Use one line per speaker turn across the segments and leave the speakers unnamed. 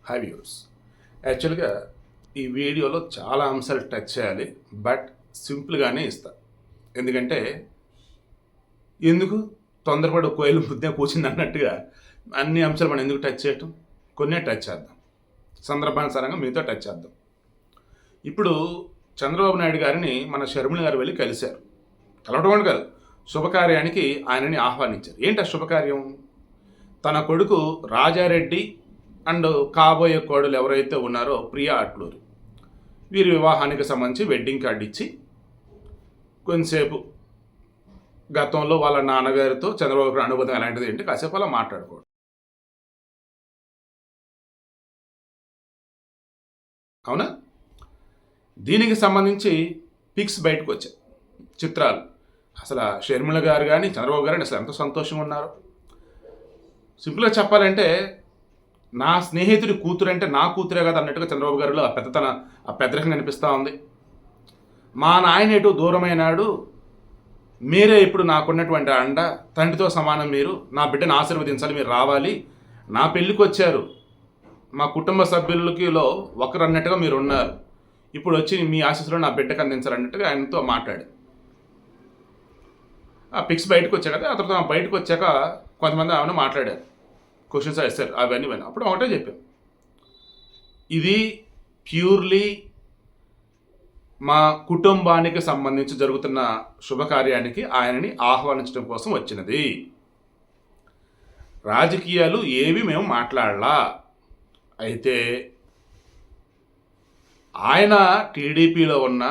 High viewers. యాక్చువల్గా ఈ వీడియోలో చాలా అంశాలు టచ్ చేయాలి, బట్ సింపుల్గానే ఇస్తా. ఎందుకంటే ఎందుకు తొందరపడి కోయిలు ముద్దే కూర్చుంది అన్నట్టుగా అన్ని అంశాలు మనం ఎందుకు టచ్ చేయటం, కొన్నే టచ్ చేద్దాం, సందర్భానుసారంగా మీతో టచ్ చేద్దాం. ఇప్పుడు చంద్రబాబు నాయుడు గారిని మన షర్మిల గారు వెళ్ళి కలిశారు. కలవడం కాదు, శుభకార్యానికి ఆయనని ఆహ్వానించారు. ఏంటి ఆ శుభకార్యం? తన కొడుకు రాజారెడ్డి అండ్ కాబోయే కోడలు ఎవరైతే ఉన్నారో ప్రియా అట్లూరి, వీరి వివాహానికి సంబంధించి వెడ్డింగ్ కార్డు ఇచ్చి కొంతసేపు గతంలో వాళ్ళ నాన్నగారితో చంద్రబాబు గారి అనుబంధం ఎలాంటిది ఏంటి కాసేపు అలా మాట్లాడుకోవడం. అవునా? దీనికి సంబంధించి పిక్స్ బయటకు వచ్చాయి, చిత్రాలు. అసలు షర్మిల గారు కానీ చంద్రబాబు గారు అసలు ఎంత సంతోషంగా ఉన్నారు. సింపుల్గా చెప్పాలంటే నా స్నేహితుడి కూతురు అంటే నా కూతురే కదా అన్నట్టుగా చంద్రబాబు గారిలో ఆ పెద్దరికం కనిపిస్తూ ఉంది. మా నాయన ఎటు దూరమైనాడు, మీరే ఇప్పుడు నాకున్నటువంటి అండ, తండ్రితో సమానం, మీరు నా బిడ్డను ఆశీర్వదించాలి, మీరు రావాలి, నా పెళ్ళికి వచ్చారు, మా కుటుంబ సభ్యులకిలో ఒకరు అన్నట్టుగా మీరు ఉన్నారు, ఇప్పుడు వచ్చి మీ ఆశీస్సులో నా బిడ్డకు అందించాలన్నట్టుగా ఆయనతో మాట్లాడి ఆ పిక్స్ బయటకు వచ్చాక కదా. ఆ తర్వాత బయటకు వచ్చాక కొంతమంది ఆమెను మాట్లాడారు, క్వశ్చన్స్ వేస్తారు, అవన్నీ అప్పుడు ఒకటే చెప్పాను, ఇది ప్యూర్లీ మా కుటుంబానికి సంబంధించి జరుగుతున్న శుభకార్యానికి ఆయనని ఆహ్వానించడం కోసం వచ్చినది. రాజకీయాలు ఏవి మేము మాట్లాడలా. అయితే ఆయన టీడీపీలో ఉన్నా,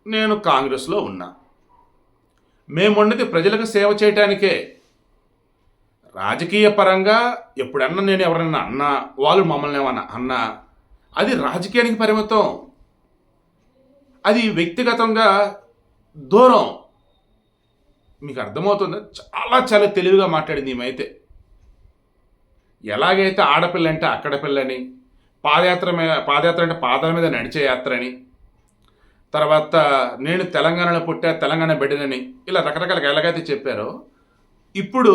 నేను కాంగ్రెస్లో ఉన్నా, మేమున్నది ప్రజలకు సేవ చేయటానికే. రాజకీయ పరంగా ఎప్పుడన్నా నేను ఎవరన్నా అన్నా, వాళ్ళు మమ్మల్ని ఏమన్నా అన్నా, అది రాజకీయానికి పరిమితం, అది వ్యక్తిగతంగా దూరం. మీకు అర్థమవుతుందా? చాలా చాలా తెలివిగా మాట్లాడింది ఈమెయితే. ఎలాగైతే ఆడపిల్ల అంటే అక్కడ పిల్లని, పాదయాత్ర అంటే పాదాల మీద నడిచే యాత్రని, తర్వాత నేను తెలంగాణలో పుట్టా, తెలంగాణ బిడ్డనని, ఇలా రకరకాలుగా ఎలాగైతే చెప్పారో, ఇప్పుడు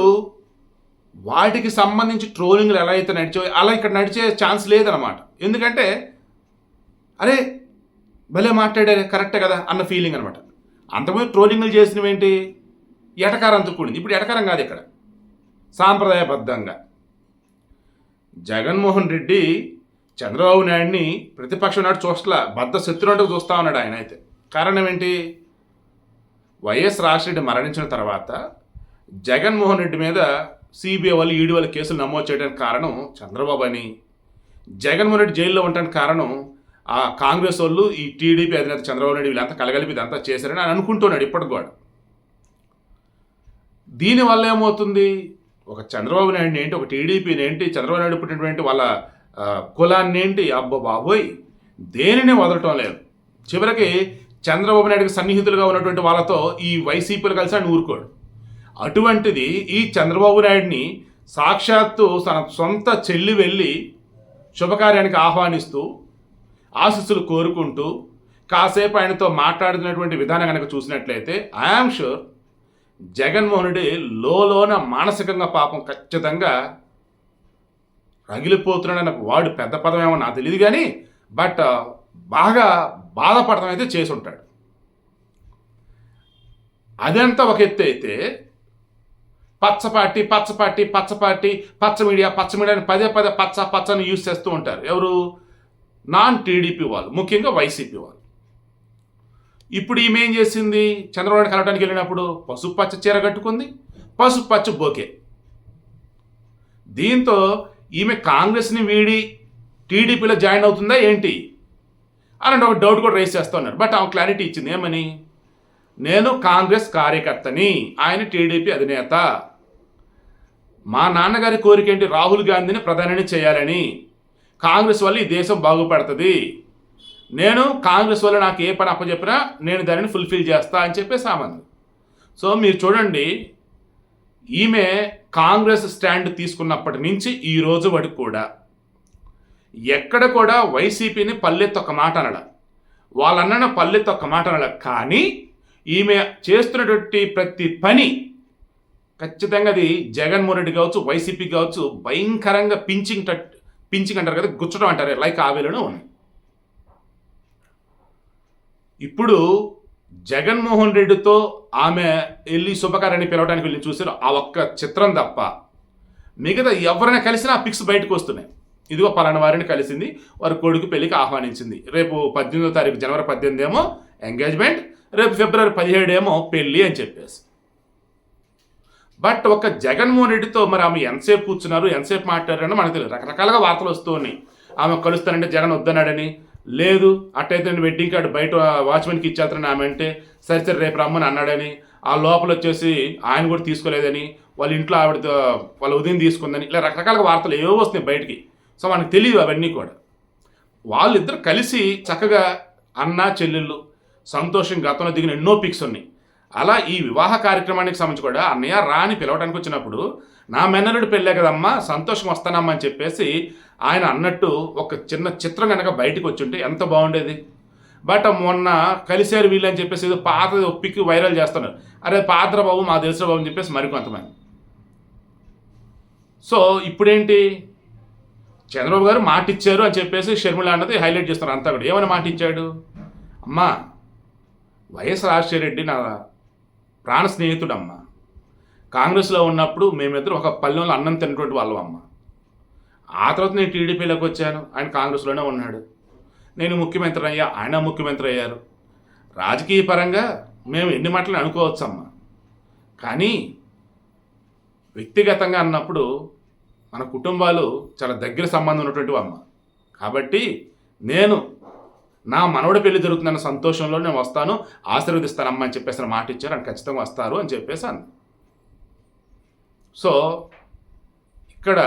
వాటికి సంబంధించి ట్రోలింగ్లు ఎలా అయితే నడిచే అలా ఇక్కడ నడిచే ఛాన్స్ లేదనమాట. ఎందుకంటే అరే భలే మాట్లాడారే, కరెక్టే కదా అన్న ఫీలింగ్ అనమాట. అంతకుముందు ట్రోలింగ్లు చేసినవి ఏంటి, ఎటకారంతో కూడింది. ఇప్పుడు ఎటకారం కాదు, ఇక్కడ సాంప్రదాయబద్ధంగా జగన్మోహన్ రెడ్డి చంద్రబాబు నాయుడిని ప్రతిపక్షం నాడు చూస్తలా, బద్ద శత్రువుంటూ చూస్తూ ఉన్నాడు ఆయన. అయితే కారణం ఏంటి, వైఎస్ రాజశేఖర మరణించిన తర్వాత జగన్మోహన్ రెడ్డి మీద సిబిఐ వాళ్ళు, ఈడీ వాళ్ళ కేసులు నమోదు చేయడానికి కారణం చంద్రబాబు అని, జగన్మోహన్ రెడ్డి జైల్లో ఉండడానికి కారణం ఆ కాంగ్రెస్ వాళ్ళు, ఈ టీడీపీ అధినేత చంద్రబాబు నాయుడు, వీళ్ళంతా కలగలిపి ఇదంతా చేశారని ఆయన అనుకుంటున్నాడు ఇప్పటికి కూడా. దీనివల్ల ఏమవుతుంది, ఒక చంద్రబాబు నాయుడు ఏంటి, ఒక టీడీపీని ఏంటి, చంద్రబాబు నాయుడు పుట్టినటువంటి వాళ్ళ కులాన్ని ఏంటి, అబ్బో బాబోయ్ దేనిని వదలటం లేదు. చివరికి చంద్రబాబు నాయుడుకి సన్నిహితులుగా ఉన్నటువంటి వాళ్ళతో ఈ వైసీపీలు కలిసి ఆయన ఊరుకోడు. అటువంటిది ఈ చంద్రబాబు నాయుడిని సాక్షాత్తు తన సొంత చెల్లి వెళ్ళి శుభకార్యానికి ఆహ్వానిస్తూ ఆశీస్సులు కోరుకుంటూ కాసేపు ఆయనతో మాట్లాడుతున్నటువంటి విధానం కనుక చూసినట్లయితే ఐఆమ్ షూర్ జగన్మోహన్ రెడ్డి లోన మానసికంగా పాపం ఖచ్చితంగా రగిలిపోతున్నాడన్న వాడు పెద్ద పదం ఏమో నాకు తెలియదు కానీ, బట్ బాగా బాధపడటం అయితే చేసి ఉంటాడు. అదంతా ఒక ఎత్తు అయితే, పచ్చపార్టీ పచ్చ మీడియా అని పదే పచ్చని యూజ్ చేస్తూ ఉంటారు. ఎవరు? నాన్ టీడీపీ వాళ్ళు, ముఖ్యంగా వైసీపీ వాళ్ళు. ఇప్పుడు ఈమె ఏం చేసింది, చంద్రబాబు కలవడానికి వెళ్ళినప్పుడు పసుపు పచ్చ చీర కట్టుకుంది, పసుపు పచ్చ బోకే. దీంతో ఈమె కాంగ్రెస్ని వీడి టీడీపీలో జాయిన్ అవుతుందా ఏంటి అలాంటి ఒక డౌట్ కూడా రేస్ చేస్తూ ఉన్నారు. బట్ ఆమె క్లారిటీ ఇచ్చింది, ఏమని, నేను కాంగ్రెస్ కార్యకర్తని, ఆయన టీడీపీ అధినేత, మా నాన్నగారి కోరిక ఏంటి, రాహుల్ గాంధీని ప్రధానిని చేయాలని, కాంగ్రెస్ వల్ల ఈ దేశం బాగుపడుతుంది, నేను కాంగ్రెస్ వల్ల నాకు ఏ పని అప్పచెప్పినా నేను దానిని ఫుల్ఫిల్ చేస్తా అని చెప్పేసి ఆమంది. సో మీరు చూడండి, ఈమె కాంగ్రెస్ స్టాండ్ తీసుకున్నప్పటి నుంచి ఈ రోజు వరకు కూడా ఎక్కడ కూడా వైసీపీని పల్లెత్తొక్క మాట అనడ, వాళ్ళన్న పల్లెత్తొక్క మాట అనడ. కానీ ఈమె చేస్తున్నటువంటి ప్రతి పని ఖచ్చితంగా అది జగన్మోహన్ రెడ్డి కావచ్చు, వైసీపీ కావచ్చు, భయంకరంగా పించింగ్ అంటారు కదా, గుచ్చడం అంటారు, లైక్ ఆ వేలోనే ఉన్నాయి. ఇప్పుడు జగన్మోహన్ రెడ్డితో ఆమె వెళ్ళి శుభకార్యాన్ని పిలవడానికి వెళ్ళి చూసారు, ఆ ఒక్క చిత్రం తప్ప మిగతా ఎవరైనా కలిసినా ఆ పిక్స్ బయటకు వస్తున్నాయి. ఇదిగో పలానా వారిని కలిసింది, వారి కొడుకు పెళ్లికి ఆహ్వానించింది, రేపు 18వ తారీఖు జనవరి 18 ఏమో ఎంగేజ్మెంట్, రేపు ఫిబ్రవరి 17 ఏమో పెళ్ళి అని చెప్పేసి. బట్ ఒక జగన్మోహన్ రెడ్డితో మరి ఆమె ఎంతసేపు కూర్చున్నారు, ఎంతసేపు మాట్లాడారని మనకు తెలియదు. రకరకాలుగా వార్తలు వస్తూ ఉన్నాయి. ఆమె కలుస్తానంటే జగన్ వద్దన్నాడని, లేదు అట్టయితే వెడ్డింగ్ కార్డు బయట వాచ్మెన్కి ఇచ్చేస్తారని ఆమె అంటే, సరే రేపు రమ్మని అన్నాడని, ఆ లోపల వచ్చేసి ఆయన కూడా తీసుకోలేదని, వాళ్ళ ఇంట్లో ఆవిడ వాళ్ళ ఉదయం తీసుకుందని, ఇలా రకరకాల వార్తలు ఏవో వస్తున్నాయి బయటికి. సో మనకు తెలియదు అవన్నీ కూడా. వాళ్ళిద్దరు కలిసి చక్కగా అన్న చెల్లెళ్ళు సంతోషం గతంలో దిగిన ఎన్నో పిక్స్ ఉన్నాయి. అలా ఈ వివాహ కార్యక్రమానికి సంబంధించి కూడా అన్నయ్య రాని పిలవడానికి వచ్చినప్పుడు నా మెన్నరుడు పెళ్ళే కదమ్మా, సంతోషం వస్తానమ్మా అని చెప్పేసి ఆయన అన్నట్టు ఒక చిన్న చిత్రం కనుక బయటకు వచ్చుంటే ఎంత బాగుండేది. బట్ మొన్న కలిశారు వీళ్ళు అని చెప్పేసి ఏదో పాతది ఒప్పికి వైరల్ చేస్తున్నారు. అరే పాత్ర బాబు మా తెలుసు బాబు అని చెప్పేసి మరికొంతమంది. సో ఇప్పుడేంటి, చంద్రబాబు గారు మాట ఇచ్చారు అని చెప్పేసి షర్మిల అన్నది హైలైట్ చేస్తున్నారు అంతా కూడా. ఏమని మాట ఇచ్చాడు? అమ్మా, వైఎస్ రాజశేఖర రెడ్డి నా ప్రాణ స్నేహితుడు అమ్మ. కాంగ్రెస్లో ఉన్నప్పుడు మేమిద్దరు ఒక పల్లెంలో అన్నం తిన్నటువంటి వాళ్ళం అమ్మ. ఆ తర్వాత నేను టీడీపీలోకి వచ్చాను, ఆయన కాంగ్రెస్లోనే ఉన్నాడు. నేను ముఖ్యమంత్రి అయ్యా, ఆయన ముఖ్యమంత్రి అయ్యారు. రాజకీయ పరంగా మేము ఎన్ని మాటలు అనుకోవచ్చు అమ్మ, కానీ వ్యక్తిగతంగా అన్నప్పుడు మన కుటుంబాలు చాలా దగ్గర సంబంధం ఉన్నటువంటి అమ్మ. కాబట్టి నేను నా మనవడి పెళ్లి జరుగుతుందన్న సంతోషంలో నేను వస్తాను, ఆశీర్వదిస్తానమ్మా అని చెప్పేసి మాట ఇచ్చారు. అని ఖచ్చితంగా వస్తారు అని చెప్పేసి అంది. సో ఇక్కడ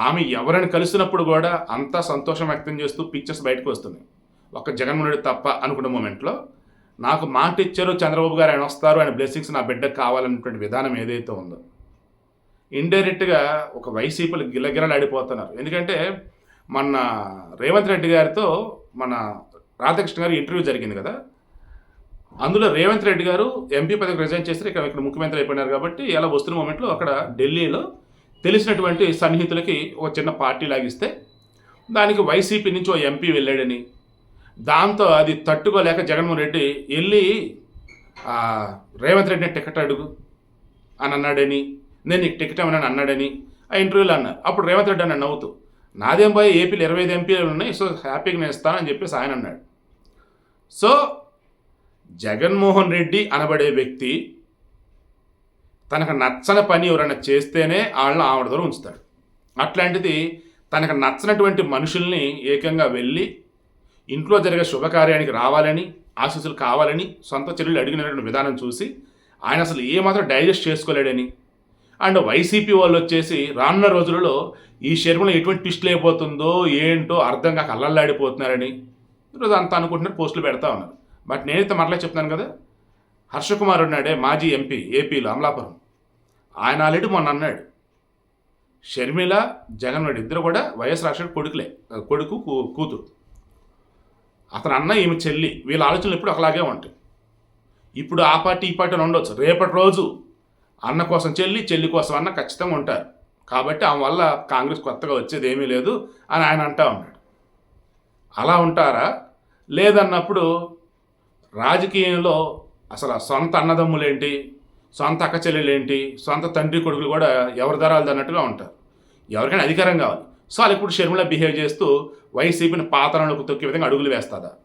ఆమె ఎవరైనా కలిసినప్పుడు కూడా అంతా సంతోషం వ్యక్తం చేస్తూ పిక్చర్స్ బయటకు వస్తున్నాయి. ఒక జగన్మోహన్ రెడ్డి తప్ప అనుకున్న మూమెంట్లో నాకు మాట ఇచ్చారు చంద్రబాబు గారు, ఆయన వస్తారు, ఆయన బ్లెస్సింగ్స్ నా బిడ్డకు కావాలన్నటువంటి విధానం ఏదైతే ఉందో, ఇండైరెక్ట్గా ఒక వైసీపీలు గిలగిలలాడిపోతున్నారు. ఎందుకంటే మన రేవంత్ రెడ్డి గారితో మన రాధాకృష్ణ గారి ఇంటర్వ్యూ జరిగింది కదా, అందులో రేవంత్ రెడ్డి గారు ఎంపీ పదవికి రిజైన్ చేసి ఇక్కడ ముఖ్యమంత్రి అయిపోయినారు. కాబట్టి ఇలా వస్తున్న మూమెంట్లో అక్కడ ఢిల్లీలో తెలిసినటువంటి సన్నిహితులకి ఒక చిన్న పార్టీ లాగిస్తే దానికి వైసీపీ నుంచి ఓ ఎంపీ వెళ్ళాడని, దాంతో అది తట్టుకోలేక జగన్మోహన్ రెడ్డి వెళ్ళి రేవంత్ రెడ్డిని టికెట్ అడుగు అని అన్నాడని, నేను నీకు టికెట్ ఇవ్వనని అన్నాడని ఆ ఇంటర్వ్యూలో అన్నారు. అప్పుడు రేవంత్ రెడ్డి అన్న నవ్వుతూ, నాదేం పోయి ఏపీలో 25 ఎంపీలు ఉన్నాయి, సో హ్యాపీగా నేను ఇస్తానని చెప్పేసి ఆయన అన్నాడు. సో జగన్మోహన్ రెడ్డి అనబడే వ్యక్తి తనకు నచ్చని పని ఎవరైనా చేస్తేనే వాళ్ళని ఆవిడ ద్వారా ఉంచుతాడు. అట్లాంటిది తనకు నచ్చనటువంటి మనుషుల్ని ఏకంగా వెళ్ళి ఇంట్లో జరిగే శుభకార్యానికి రావాలని, ఆశీస్సులు కావాలని సొంత చెల్లెలు అడిగినటువంటి విధానం చూసి ఆయన అసలు ఏమాత్రం డైజెస్ట్ చేసుకోలేడని, అండ్ వైసీపీ వాళ్ళు వచ్చేసి రానున్న రోజులలో ఈ షర్మిల ఎటువంటి ట్విస్ట్లు అయిపోతుందో ఏంటో అర్థం కాక అల్లల్లాడిపోతున్నారని ఈరోజు అంతా అనుకుంటున్నారు, పోస్టులు పెడతా ఉన్నారు. బట్ నేనైతే మరలా చెప్తున్నాను కదా, హర్షకుమార్ ఉన్నాడే మాజీ ఎంపీ ఏపీలో అమలాపురం, ఆయన ఆల్రెడీ మొన్న అన్నాడు షర్మిల జగన్మోహన్ రెడ్డి ఇద్దరు కూడా వైఎస్ రాజశేఖర కొడుకు కూతురు, అతను అన్న ఈమె చెల్లి, వీళ్ళ ఆలోచనలు ఎప్పుడు ఒకలాగే ఉంటాయి. ఇప్పుడు ఆ పార్టీ ఈ పార్టీ అని ఉండొచ్చు, రేపటి రోజు అన్న కోసం చెల్లి, చెల్లి కోసం అన్న ఖచ్చితంగా ఉంటారు. కాబట్టి ఆమె వల్ల కాంగ్రెస్ కొత్తగా వచ్చేది ఏమీ లేదు అని ఆయన అంటా ఉన్నాడు. అలా ఉంటారా? లేదన్నప్పుడు రాజకీయంలో అసలు సొంత అన్నదమ్ములేంటి, సొంత అక్క చెల్లెలేంటి, సొంత తండ్రి కొడుకులు కూడా ఎవరి దరాలు అన్నట్టుగా ఉంటారు. ఎవరికైనా అధికారం కావాలి. సో వాళ్ళు ఇప్పుడు షర్మిల బిహేవ్ చేస్తూ వైసీపీని పాతరంలోకి తొక్కే విధంగా అడుగులు వేస్తుందా?